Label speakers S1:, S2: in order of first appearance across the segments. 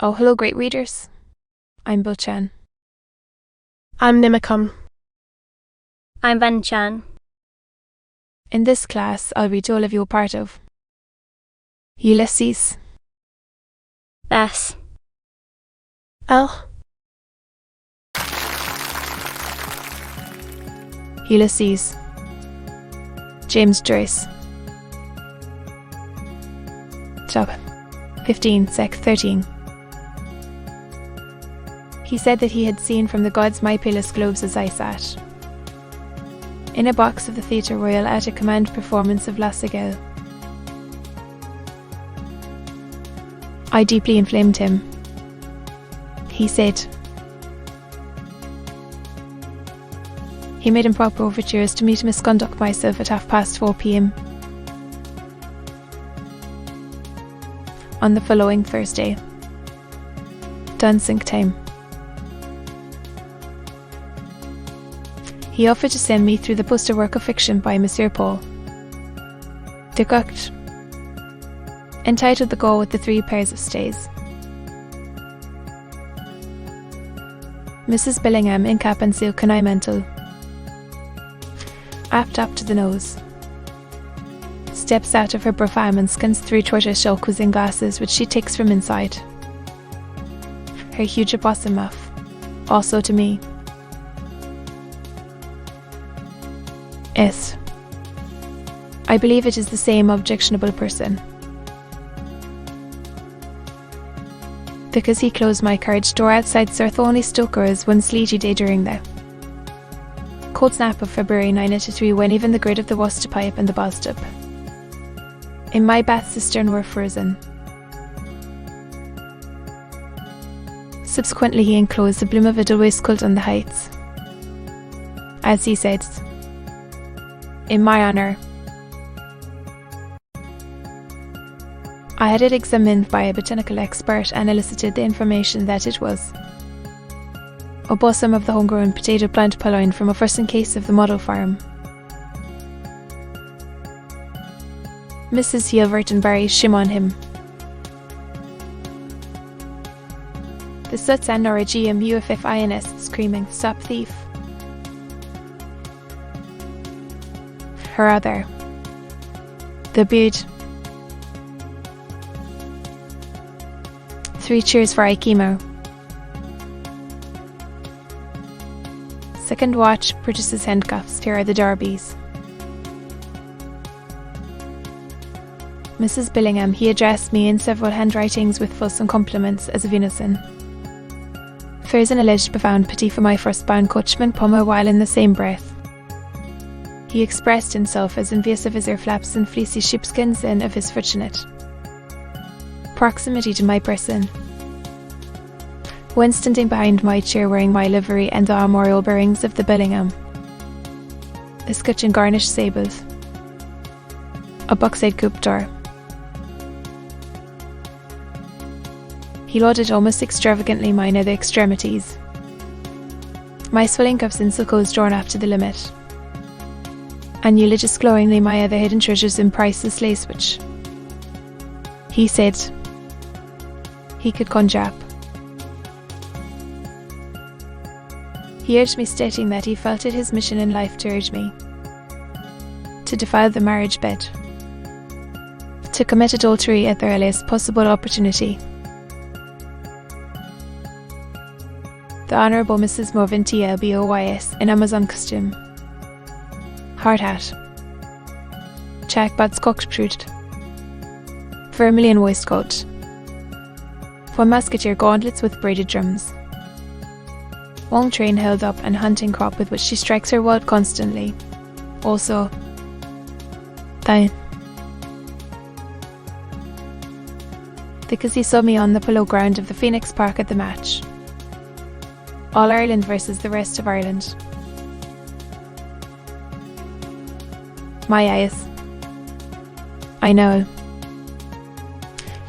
S1: Oh, hello, great readers. I'm Bo-chan.
S2: I'm Nimacum.
S3: I'm Van-chan.
S1: In this class, I'll read all of you a part of Ulysses,
S3: Bess,
S2: L.
S1: Ulysses, James Joyce. Job 15, Sec 13. He said that he had seen from the gods my pilus globes as I sat in a box of the Theatre Royal at a command performance of La Cigale. I deeply inflamed him. He said he made improper overtures to me to misconduct myself at 4:30 p.m. on the following Thursday, dancing time. He offered to send me through the poster work of fiction by Monsieur Paul de Gucht, entitled The Girl with the Three Pairs of Stays. Mrs. Billingham in cap and silk and eye mantle, apt up to the nose, steps out of her brougham and skins three tortoise-shell quizzing glasses which she takes from inside her huge opossum muff, also to me. S. I believe it is the same objectionable person, because he closed my carriage door outside Sir Thornley Stoker's one sleety day during the cold snap of February 983, when even the grid of the Worcester pipe and the bathtub in my bath cistern were frozen. Subsequently he enclosed the bloom of a dull waistcoat on the heights, as he said, in my honour. I had it examined by a botanical expert and elicited the information that it was a bosom of the homegrown potato plant purloined from a first case of the model farm. Mrs. Heilvertenberry shim on him. The Suts and Nora GMUFFINS screaming, "Stop thief!" Her other, the beard. 3 cheers for Aikimo. Second watch produces handcuffs. Here are the Darbies. Mrs. Billingham, he addressed me in several handwritings with fuss and compliments as a venison. Fears an alleged profound pity for my first-born coachman Pummer, while in the same breath he expressed himself as envious of his ear flaps and fleecy sheepskins and of his fortunate proximity to my person, when standing behind my chair wearing my livery and the armorial bearings of the Billingham, a scutch and garnished sables, a box-eyed coupe door. He lauded almost extravagantly my nether extremities, my swelling cuffs and silkos drawn up to the limit, and eulogious glowingly my other hidden treasures in priceless lace which, he said, he could conjure up. He urged me, stating that he felt it his mission in life to urge me to defile the marriage bed, to commit adultery at the earliest possible opportunity. The Honourable Mrs. Morvan TLBOYS in Amazon costume, hard hat, jackbutts cocked-proot, vermilion waistcoat, 1 musketeer gauntlets with braided drums, long train held up and hunting crop with which she strikes her weld constantly, also thine. Because he saw me on the polo ground of the Phoenix Park at the match, All Ireland versus the rest of Ireland. My eyes, I know,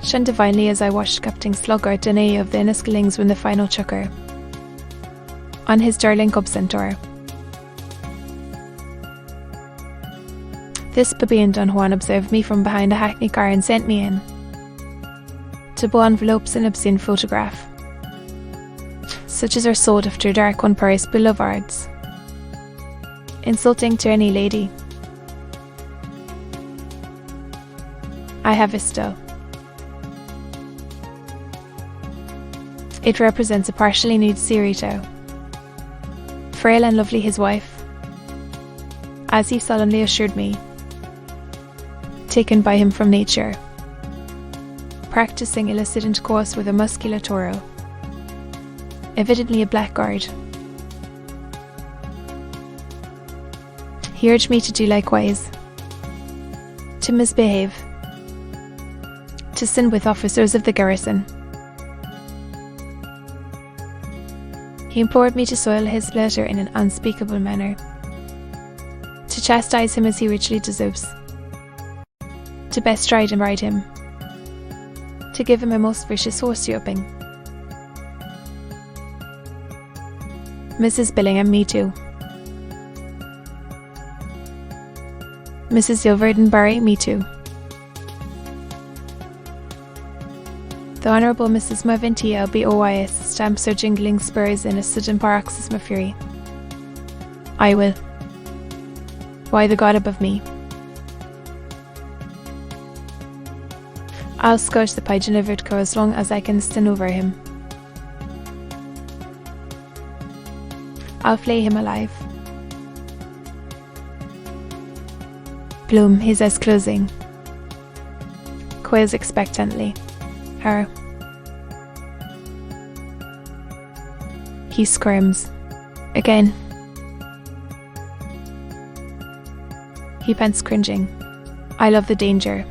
S1: shone divinely as I watched Captain Sluggard Denny of the Enniskillings win the final chucker on his darling Cub Centaur. This plebeian Don Juan observed me from behind a hackney car and sent me in to bow envelopes and obscene photograph, such as are sold after dark on Paris boulevards, insulting to any lady. I have a still. It represents a partially nude Sirito, frail and lovely his wife, as he solemnly assured me, taken by him from nature, practicing illicit intercourse with a muscular toro, evidently a blackguard. He urged me to do likewise, to misbehave, to sin with officers of the garrison. He implored me to soil his letter in an unspeakable manner, to chastise him as he richly deserves, to bestride and ride him, to give him a most vicious horse-yoping. Mrs. Billingham, me too. Mrs. Yilverdenbury, me too. The Honourable Mrs. Mavintia BOYS stamps her jingling spurs in a sudden paroxysm of fury. I will. Why the God above me? I'll scourge the pigeon livered cow as long as I can stand over him. I'll flay him alive. Bloom, his eyes closing, quails expectantly. Her. He squirms. Again. He pants cringing. I love the danger.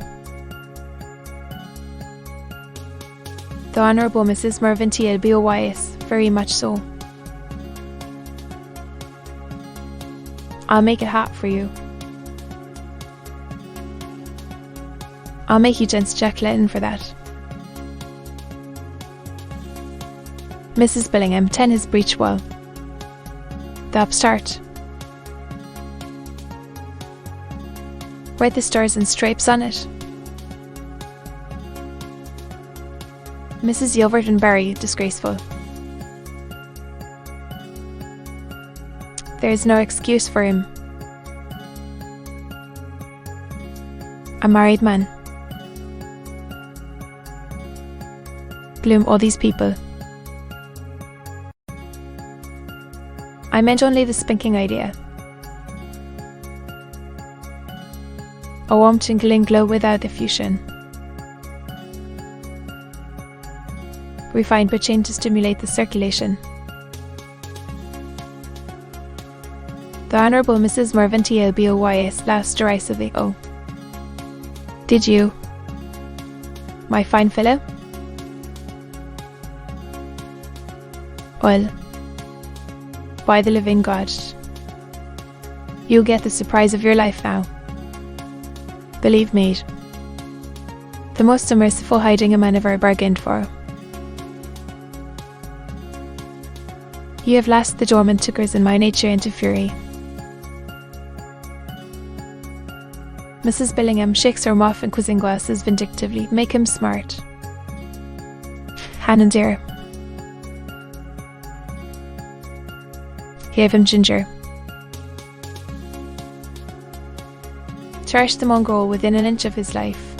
S1: The Honourable Mrs. Mervintiel BOYS, very much so. I'll make it hot for you. I'll make you gents Jack Lennon for that. Mrs. Billingham, 10 his breech wall. The upstart. Write the stars and stripes on it. Mrs. Yilverdenbury, disgraceful. There is no excuse for him. A married man. Bloom, all these people. I meant only the spinking idea. A warm tinkling glow without the fusion. Refined but chained to stimulate the circulation. The Honourable Mrs. Mervintiel BOYS laughed derisively. Oh. Did you? My fine fellow? Well, by the living God, you'll get the surprise of your life now. Believe me, the most unmerciful hiding a man ever bargained for. You have lashed the dormant tickers in my nature into fury. Mrs. Billingham shakes her muff and quizzing glasses vindictively. Make him smart. Han and dear. Gave him ginger. Trash the mongrel within an inch of his life.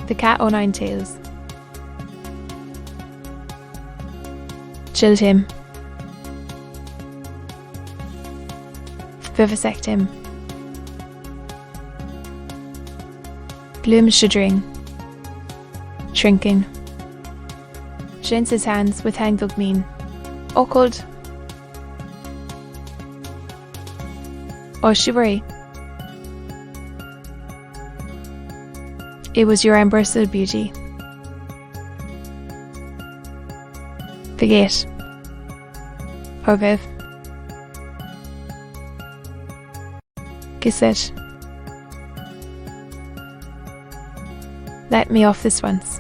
S1: The cat o' nine tails. Chilled him. Vivisect him. Bloom shuddering. Shrinking. Shins his hands with hangdog mien. Awkward. Oh, shivery. It was your ambrosial beauty. The gate. Horviv. Kiss it. Let me off this once.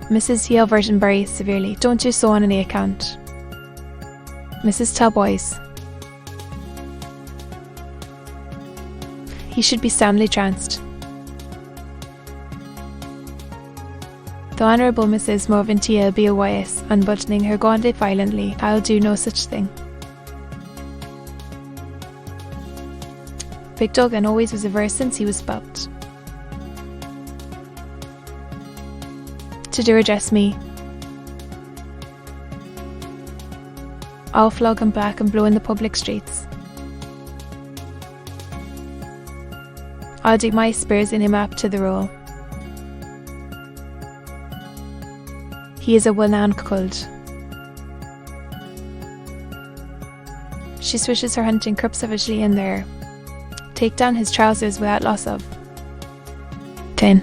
S1: Mrs. Yelvertonbury severely. Don't you so on any account. Mrs. Talboys. He should be soundly trounced. The Honourable Mrs. Morventia B.O.Y.S., unbuttoning her gauntlet violently, I'll do no such thing. Big Duggan always was averse since he was spout. To do address me. I'll flog him back and blow in the public streets. I'll dig my spurs in him up to the roll. He is a well-known cuckold. She swishes her hunting crop savagely in there. Take down his trousers without loss of 10.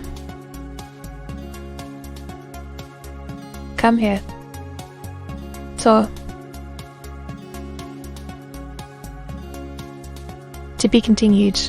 S1: Come here. So, to be continued.